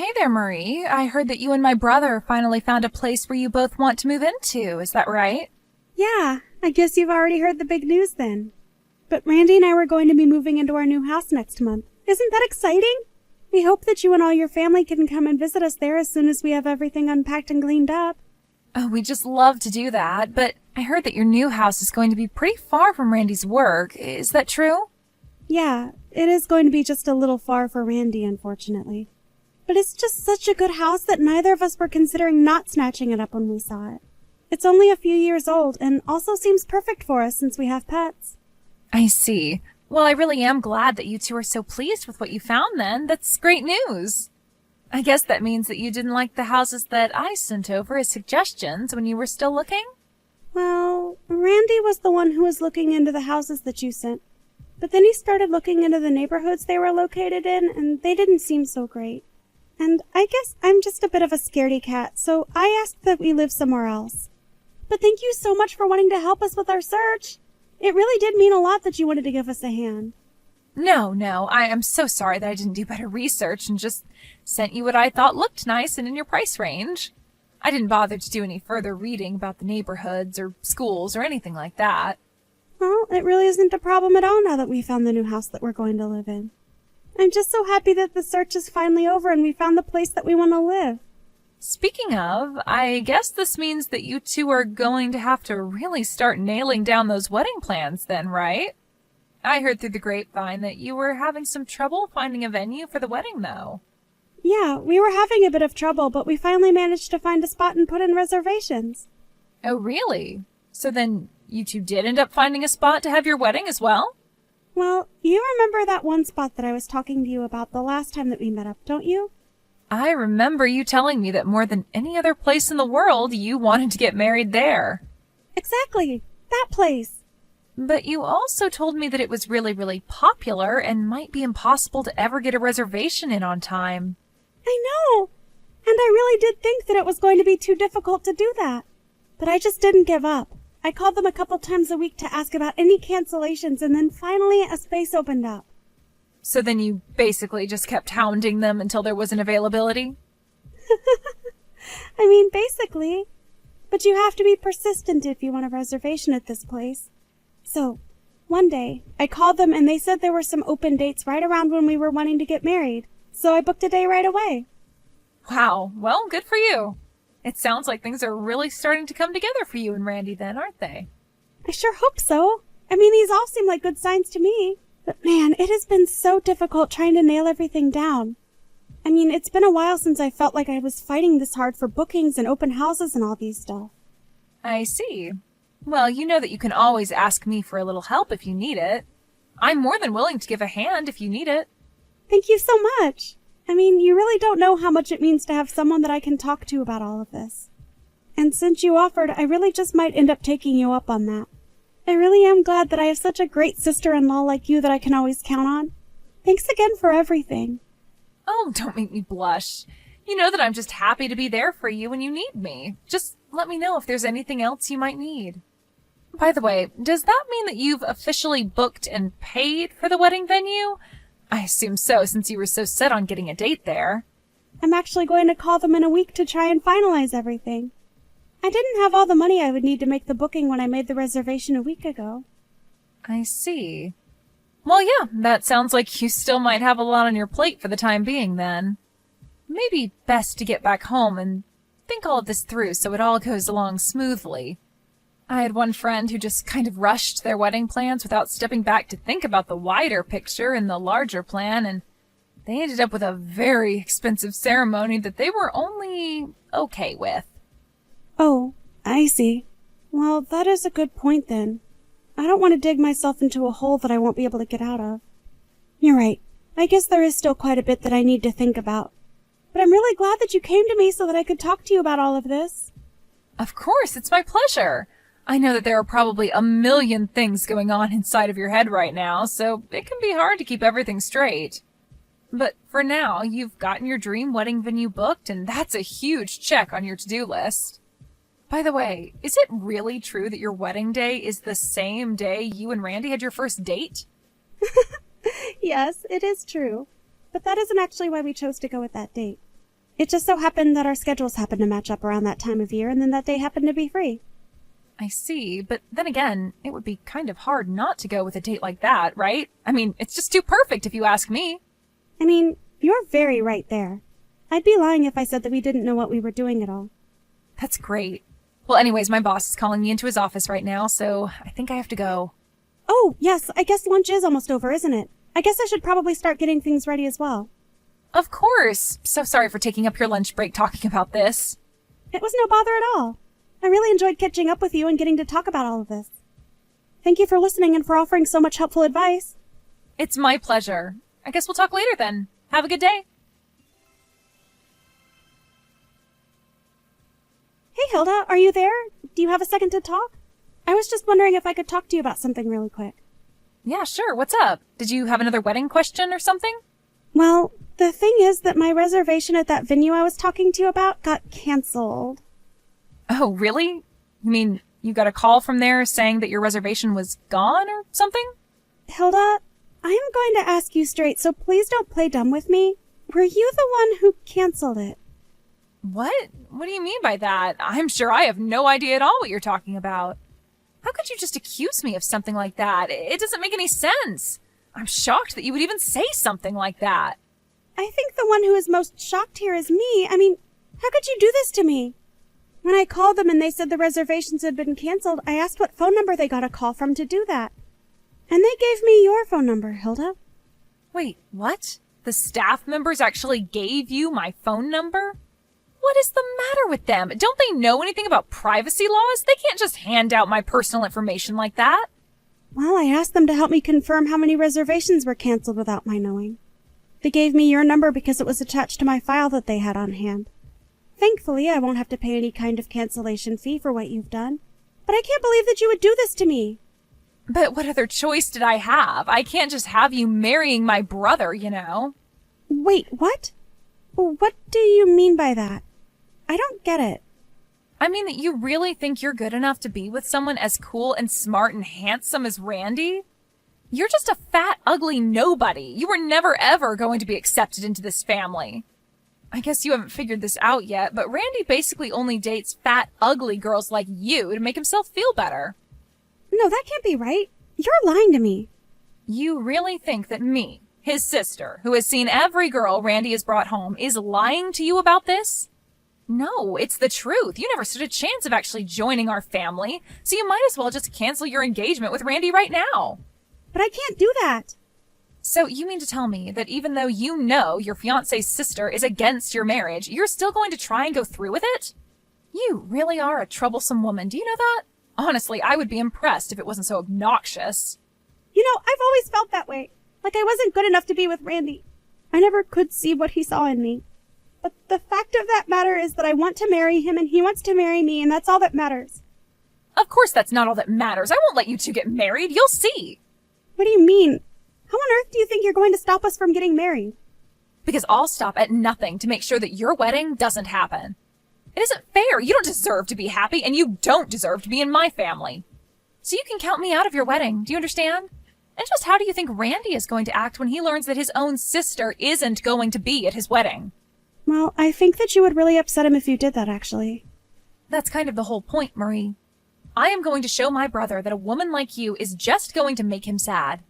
Hey there, Marie. I heard that you and my brother finally found a place where you both want to move into. Is that right? Yeah, I guess you've already heard the big news then. But Randy and I were going to be moving into our new house next month. Isn't that exciting? We hope that you and all your family can come and visit us there as soon as we have everything unpacked and cleaned up. Oh, we'd just love to do that, but I heard that your new house is going to be pretty far from Randy's work. Is that true? Yeah, it is going to be just a little far for Randy, unfortunately. But it's just such a good house that neither of us were considering not snatching it up when we saw it. It's only a few years old and also seems perfect for us since we have pets. I see. Well, I really am glad that you two are so pleased with what you found then. That's great news. I guess that means that you didn't like the houses that I sent over as suggestions when you were still looking? Well, Randy was the one who was looking into the houses that you sent. But then he started looking into the neighborhoods they were located in, and they didn't seem so great. And I guess I'm just a bit of a scaredy cat, so I asked that we live somewhere else. But thank you so much for wanting to help us with our search. It really did mean a lot that you wanted to give us a hand. No, I am so sorry that I didn't do better research and just sent you what I thought looked nice and in your price range. I didn't bother to do any further reading about the neighborhoods or schools or anything like that. Well, it really isn't a problem at all now that we found the new house that we're going to live in. I'm just so happy that the search is finally over and we found the place that we want to live. Speaking of, I guess this means that you two are going to have to really start nailing down those wedding plans then, right? I heard through the grapevine that you were having some trouble finding a venue for the wedding, though. Yeah, we were having a bit of trouble, but we finally managed to find a spot and put in reservations. Oh, really? So then you two did end up finding a spot to have your wedding as well? Well, you remember that one spot that I was talking to you about the last time that we met up, don't you? I remember you telling me that more than any other place in the world, you wanted to get married there. Exactly, that place. But you also told me that it was really, really popular and might be impossible to ever get a reservation in on time. I know, and I really did think that it was going to be too difficult to do that. But I just didn't give up. I called them a couple times a week to ask about any cancellations, and then finally a space opened up. So then you basically just kept hounding them until there was an availability? I mean, basically. But you have to be persistent if you want a reservation at this place. So, one day, I called them and they said there were some open dates right around when we were wanting to get married. So I booked a day right away. Wow, well, good for you. It sounds like things are really starting to come together for you and Randy then, aren't they? I sure hope so. I mean, these all seem like good signs to me. But man, it has been so difficult trying to nail everything down. I mean, it's been a while since I felt like I was fighting this hard for bookings and open houses and all these stuff. I see. Well, you know that you can always ask me for a little help if you need it. I'm more than willing to give a hand if you need it. Thank you so much. I mean, you really don't know how much it means to have someone that I can talk to about all of this. And since you offered, I really just might end up taking you up on that. I really am glad that I have such a great sister-in-law like you that I can always count on. Thanks again for everything. Oh, don't make me blush. You know that I'm just happy to be there for you when you need me. Just let me know if there's anything else you might need. By the way, does that mean that you've officially booked and paid for the wedding venue? I assume so, since you were so set on getting a date there. I'm actually going to call them in a week to try and finalize everything. I didn't have all the money I would need to make the booking when I made the reservation a week ago. I see. Well, yeah, that sounds like you still might have a lot on your plate for the time being then. Maybe best to get back home and think all of this through so it all goes along smoothly. I had one friend who just kind of rushed their wedding plans without stepping back to think about the wider picture and the larger plan, and they ended up with a very expensive ceremony that they were only okay with. Oh, I see. Well, that is a good point then. I don't want to dig myself into a hole that I won't be able to get out of. You're right. I guess there is still quite a bit that I need to think about. But I'm really glad that you came to me so that I could talk to you about all of this. Of course, it's my pleasure. I know that there are probably a million things going on inside of your head right now, so it can be hard to keep everything straight. But for now, you've gotten your dream wedding venue booked, and that's a huge check on your to-do list. By the way, is it really true that your wedding day is the same day you and Randy had your first date? Yes, it is true. But that isn't actually why we chose to go with that date. It just so happened that our schedules happened to match up around that time of year, and then that day happened to be free. I see, but then again, it would be kind of hard not to go with a date like that, right? I mean, it's just too perfect if you ask me. I mean, you're very right there. I'd be lying if I said that we didn't know what we were doing at all. That's great. Well, anyways, my boss is calling me into his office right now, so I think I have to go. Oh, yes, I guess lunch is almost over, isn't it? I guess I should probably start getting things ready as well. Of course. So sorry for taking up your lunch break talking about this. It was no bother at all. I really enjoyed catching up with you and getting to talk about all of this. Thank you for listening and for offering so much helpful advice. It's my pleasure. I guess we'll talk later then. Have a good day. Hey, Hilda, are you there? Do you have a second to talk? I was just wondering if I could talk to you about something really quick. Yeah, sure. What's up? Did you have another wedding question or something? Well, the thing is that my reservation at that venue I was talking to you about got canceled. Oh, really? You mean you got a call from there saying that your reservation was gone or something? Hilda, I am going to ask you straight, so please don't play dumb with me. Were you the one who canceled it? What? What do you mean by that? I'm sure I have no idea at all what you're talking about. How could you just accuse me of something like that? It doesn't make any sense. I'm shocked that you would even say something like that. I think the one who is most shocked here is me. I mean, how could you do this to me? When I called them and they said the reservations had been canceled, I asked what phone number they got a call from to do that. And they gave me your phone number, Hilda. Wait, what? The staff members actually gave you my phone number? What is the matter with them? Don't they know anything about privacy laws? They can't just hand out my personal information like that. Well, I asked them to help me confirm how many reservations were canceled without my knowing. They gave me your number because it was attached to my file that they had on hand. Thankfully, I won't have to pay any kind of cancellation fee for what you've done. But I can't believe that you would do this to me. But what other choice did I have? I can't just have you marrying my brother, you know. Wait, what? What do you mean by that? I don't get it. I mean that you really think you're good enough to be with someone as cool and smart and handsome as Randy? You're just a fat, ugly nobody. You were never, ever going to be accepted into this family. I guess you haven't figured this out yet, but Randy basically only dates fat, ugly girls like you to make himself feel better. No, that can't be right. You're lying to me. You really think that me, his sister, who has seen every girl Randy has brought home, is lying to you about this? No, it's the truth. You never stood a chance of actually joining our family, so you might as well just cancel your engagement with Randy right now. But I can't do that. So you mean to tell me that even though you know your fiancé's sister is against your marriage, you're still going to try and go through with it? You really are a troublesome woman. Do you know that? Honestly, I would be impressed if it wasn't so obnoxious. You know, I've always felt that way. Like I wasn't good enough to be with Randy. I never could see what he saw in me. But the fact of that matter is that I want to marry him and he wants to marry me, and that's all that matters. Of course that's not all that matters. I won't let you two get married. You'll see. What do you mean? How on earth do you think you're going to stop us from getting married? Because I'll stop at nothing to make sure that your wedding doesn't happen. It isn't fair. You don't deserve to be happy, and you don't deserve to be in my family. So you can count me out of your wedding. Do you understand? And just how do you think Randy is going to act when he learns that his own sister isn't going to be at his wedding? Well, I think that you would really upset him if you did that, actually. That's kind of the whole point, Marie. I am going to show my brother that a woman like you is just going to make him sad.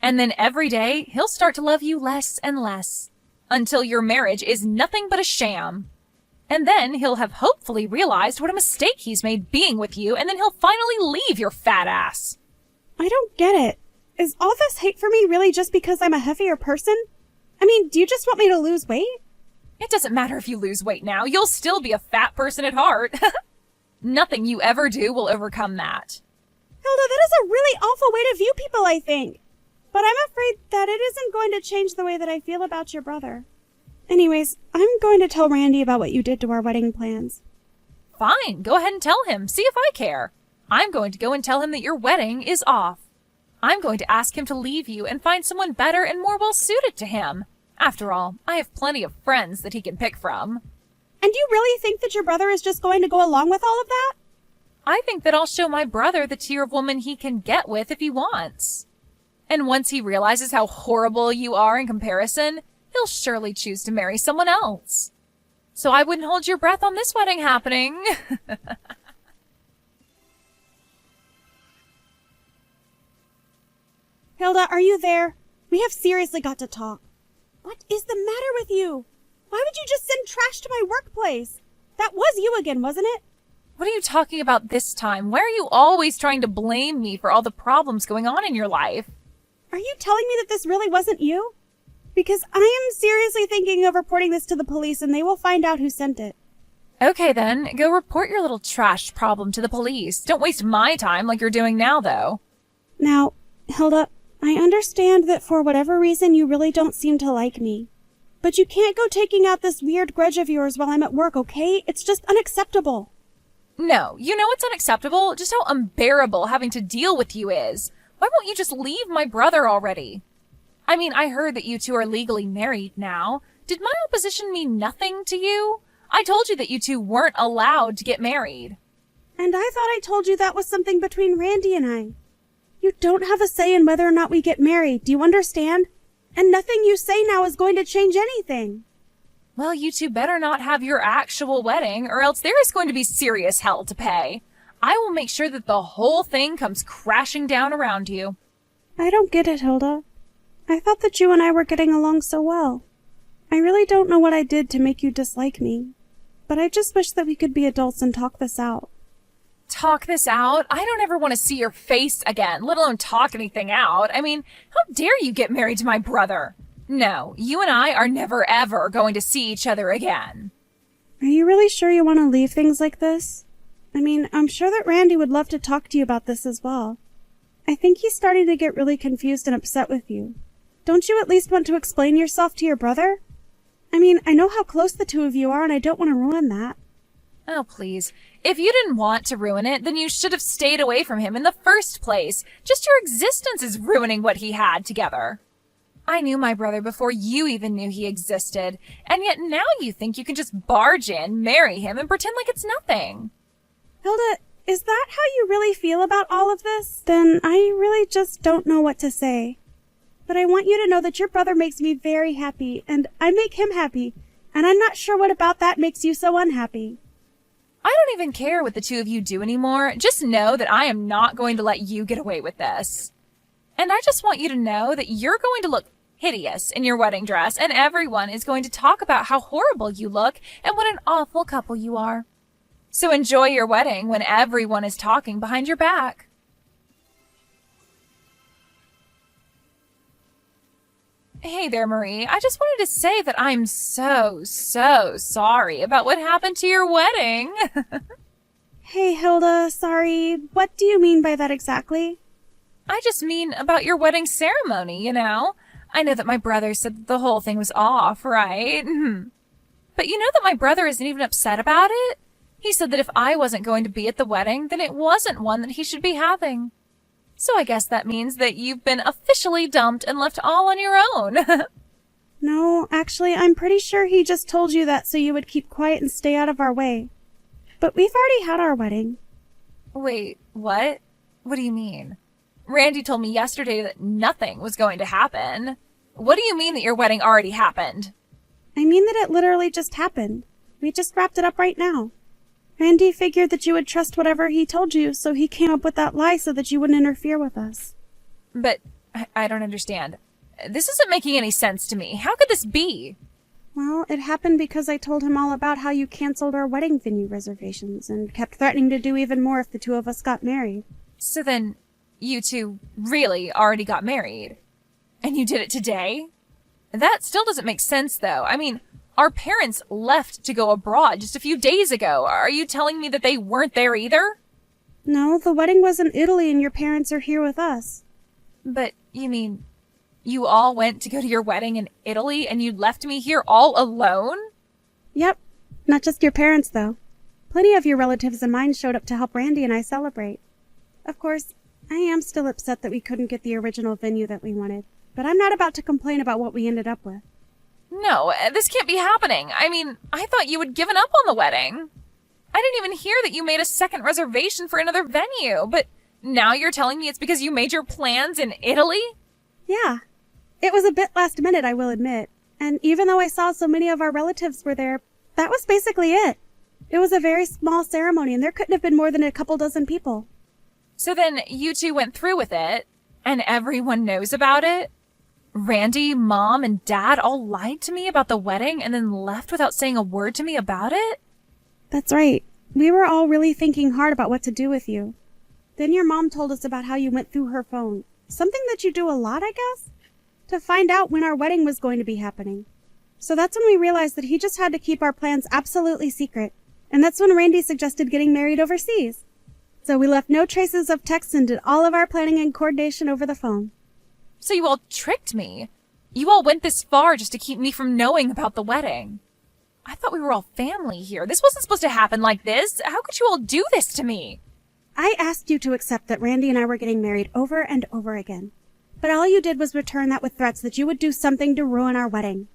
And then every day, he'll start to love you less and less, until your marriage is nothing but a sham. And then he'll have hopefully realized what a mistake he's made being with you, and then he'll finally leave your fat ass. I don't get it. Is all this hate for me really just because I'm a heavier person? I mean, do you just want me to lose weight? It doesn't matter if you lose weight now. You'll still be a fat person at heart. Nothing you ever do will overcome that. Hilda, that is a really awful way to view people, I think. But I'm afraid that it isn't going to change the way that I feel about your brother. Anyways, I'm going to tell Randy about what you did to our wedding plans. Fine, go ahead and tell him. See if I care. I'm going to go and tell him that your wedding is off. I'm going to ask him to leave you and find someone better and more well-suited to him. After all, I have plenty of friends that he can pick from. And you really think that your brother is just going to go along with all of that? I think that I'll show my brother the tier of woman he can get with if he wants. And once he realizes how horrible you are in comparison, he'll surely choose to marry someone else. So I wouldn't hold your breath on this wedding happening. Hilda, are you there? We have seriously got to talk. What is the matter with you? Why would you just send trash to my workplace? That was you again, wasn't it? What are you talking about this time? Why are you always trying to blame me for all the problems going on in your life? Are you telling me that this really wasn't you? Because I am seriously thinking of reporting this to the police and they will find out who sent it. Okay then, go report your little trash problem to the police. Don't waste my time like you're doing now, though. Now, Hilda, I understand that for whatever reason you really don't seem to like me. But you can't go taking out this weird grudge of yours while I'm at work, okay? It's just unacceptable. No, you know what's unacceptable? Just how unbearable having to deal with you is. Why won't you just leave my brother already? I mean, I heard that you two are legally married now. Did my opposition mean nothing to you? I told you that you two weren't allowed to get married. And I thought I told you that was something between Randy and I. You don't have a say in whether or not we get married, do you understand? And nothing you say now is going to change anything. Well, you two better not have your actual wedding, or else there is going to be serious hell to pay. I will make sure that the whole thing comes crashing down around you. I don't get it, Hilda. I thought that you and I were getting along so well. I really don't know what I did to make you dislike me. But I just wish that we could be adults and talk this out. Talk this out? I don't ever want to see your face again, let alone talk anything out. I mean, how dare you get married to my brother? No, you and I are never ever going to see each other again. Are you really sure you want to leave things like this? I mean, I'm sure that Randy would love to talk to you about this as well. I think he's starting to get really confused and upset with you. Don't you at least want to explain yourself to your brother? I mean, I know how close the two of you are and I don't want to ruin that. Oh, please. If you didn't want to ruin it, then you should have stayed away from him in the first place. Just your existence is ruining what he had together. I knew my brother before you even knew he existed, and yet now you think you can just barge in, marry him, and pretend like it's nothing. Hilda, is that how you really feel about all of this? Then I really just don't know what to say. But I want you to know that your brother makes me very happy, and I make him happy, and I'm not sure what about that makes you so unhappy. I don't even care what the two of you do anymore. Just know that I am not going to let you get away with this. And I just want you to know that you're going to look hideous in your wedding dress, and everyone is going to talk about how horrible you look and what an awful couple you are. So enjoy your wedding when everyone is talking behind your back. Hey there, Marie. I just wanted to say that I'm so sorry about what happened to your wedding. Hey, Hilda, sorry. What do you mean by that exactly? I just mean about your wedding ceremony, you know? I know that my brother said that the whole thing was off, right? But you know that my brother isn't even upset about it? He said that if I wasn't going to be at the wedding, then it wasn't one that he should be having. So I guess that means that you've been officially dumped and left all on your own. No, actually, I'm pretty sure he just told you that so you would keep quiet and stay out of our way. But we've already had our wedding. Wait, what? What do you mean? Randy told me yesterday that nothing was going to happen. What do you mean that your wedding already happened? I mean that it literally just happened. We just wrapped it up right now. Randy figured that you would trust whatever he told you, so he came up with that lie so that you wouldn't interfere with us. But I don't understand. This isn't making any sense to me. How could this be? Well, it happened because I told him all about how you canceled our wedding venue reservations and kept threatening to do even more if the two of us got married. So then, you two really already got married? And you did it today? That still doesn't make sense, though. I mean, our parents left to go abroad just a few days ago. Are you telling me that they weren't there either? No, the wedding was in Italy and your parents are here with us. But you mean you all went to go to your wedding in Italy and you left me here all alone? Yep. Not just your parents, though. Plenty of your relatives and mine showed up to help Randy and I celebrate. Of course, I am still upset that we couldn't get the original venue that we wanted, but I'm not about to complain about what we ended up with. No, this can't be happening. I mean, I thought you had given up on the wedding. I didn't even hear that you made a second reservation for another venue, but now you're telling me it's because you made your plans in Italy? Yeah. It was a bit last minute, I will admit. And even though I saw so many of our relatives were there, That was basically it. It was a very small ceremony, and there couldn't have been more than a couple dozen people. So then you two went through with it, and everyone knows about it? Randy, Mom, and Dad all lied to me about the wedding and then left without saying a word to me about it? That's right. We were all really thinking hard about what to do with you. Then your mom told us about how you went through her phone. Something that you do a lot, I guess? To find out when our wedding was going to be happening. So that's when we realized that he just had to keep our plans absolutely secret. And that's when Randy suggested getting married overseas. So we left no traces of texts and did all of our planning and coordination over the phone. So you all tricked me. You all went this far just to keep me from knowing about the wedding. I thought we were all family here. This wasn't supposed to happen like this. How could you all do this to me? I asked you to accept that Randy and I were getting married over and over again. But all you did was return that with threats that you would do something to ruin our wedding.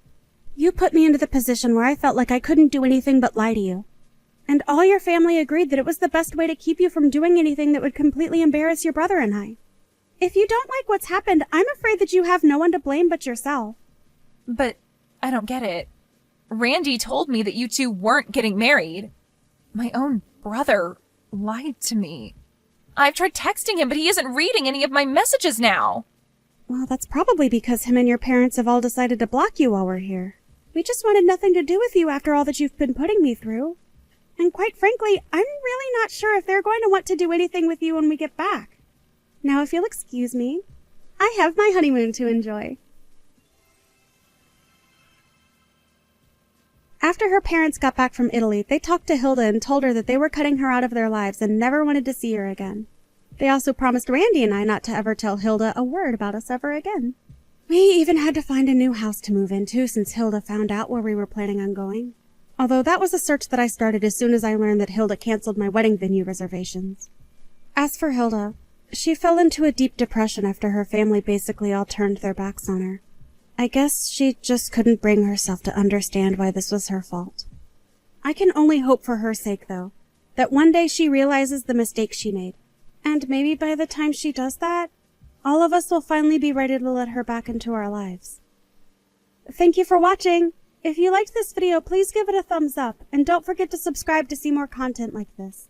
You put me into the position where I felt like I couldn't do anything but lie to you. And all your family agreed that it was the best way to keep you from doing anything that would completely embarrass your brother and I. If you don't like what's happened, I'm afraid that you have no one to blame but yourself. But I don't get it. Randy told me that you two weren't getting married. My own brother lied to me. I've tried texting him, but he isn't reading any of my messages now. Well, that's probably because him and your parents have all decided to block you while we're here. We just wanted nothing to do with you after all that you've been putting me through. And quite frankly, I'm really not sure if they're going to want to do anything with you when we get back. Now, if you'll excuse me, I have my honeymoon to enjoy. After her parents got back from Italy, they talked to Hilda and told her that they were cutting her out of their lives and never wanted to see her again. They also promised Randy and I not to ever tell Hilda a word about us ever again. We even had to find a new house to move into since Hilda found out where we were planning on going. Although that was a search that I started as soon as I learned that Hilda canceled my wedding venue reservations. As for Hilda, she fell into a deep depression after her family basically all turned their backs on her. I guess she just couldn't bring herself to understand why this was her fault. I can only hope for her sake, though, that one day she realizes the mistake she made. And maybe by the time she does that, all of us will finally be ready to let her back into our lives. Thank you for watching! If you liked this video, please give it a thumbs up, and don't forget to subscribe to see more content like this.